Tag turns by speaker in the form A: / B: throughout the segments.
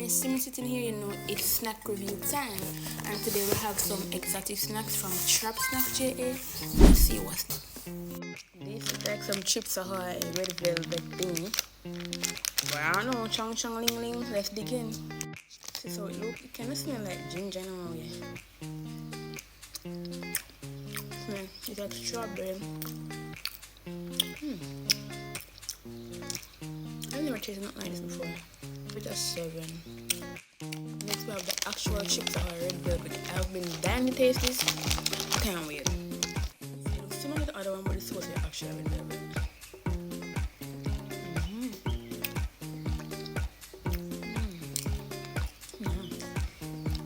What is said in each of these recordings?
A: Still sitting here, it's snack review time, and today we have some exotic snacks from Trap Snack JA. Let's see what's this is like some Chips Ahoy red velvet thing. But I don't know, chong chong ling ling. Let's dig in. See how it look. It kind of smell like ginger now, yeah. It's like strawberry. I've never tasted nothing like this before. With a 7. Next we have the actual Chips Ahoy red velvet. I've been dying to taste this. I can't wait. It looks similar to the other one, but it's supposed to be actual red velvet.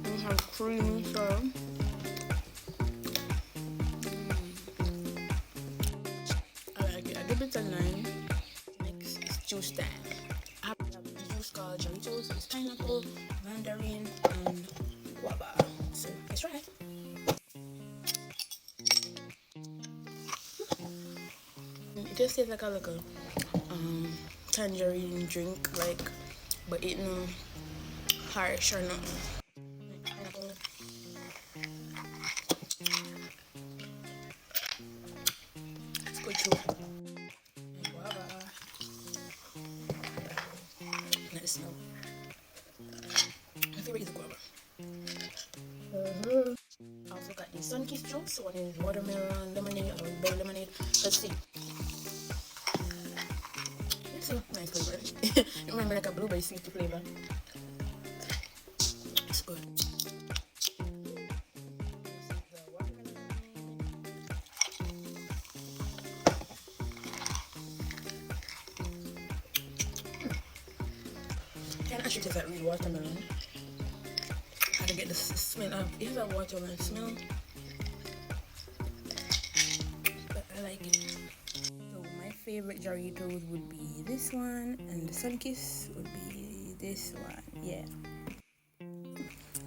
A: We have cream, so I like it. I give it a 9. Next is juice time. I have a juice called Doritos. It's pineapple, mandarin, and guava. So let's try it. It just tastes like a little tangerine drink, but it no harsh or nothing. It's good too. Guava. Let it smell. My favorite is the guava. I also got the Sunkist juice. One is watermelon lemonade or berry lemonade. Let's see. It's a nice flavor. It reminds me like a blueberry sweet flavor. It's good. Can actually taste like real watermelon. I can get the smell of it. Has a watermelon smell, but I like it. So my favorite Doritos would be this one, and the Sunkist would be this one. Yeah.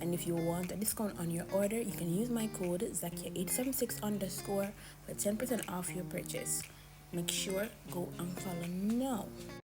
A: And if you want a discount on your order, you can use my code Zakia876_ for 10% off your purchase. Make sure go and follow now.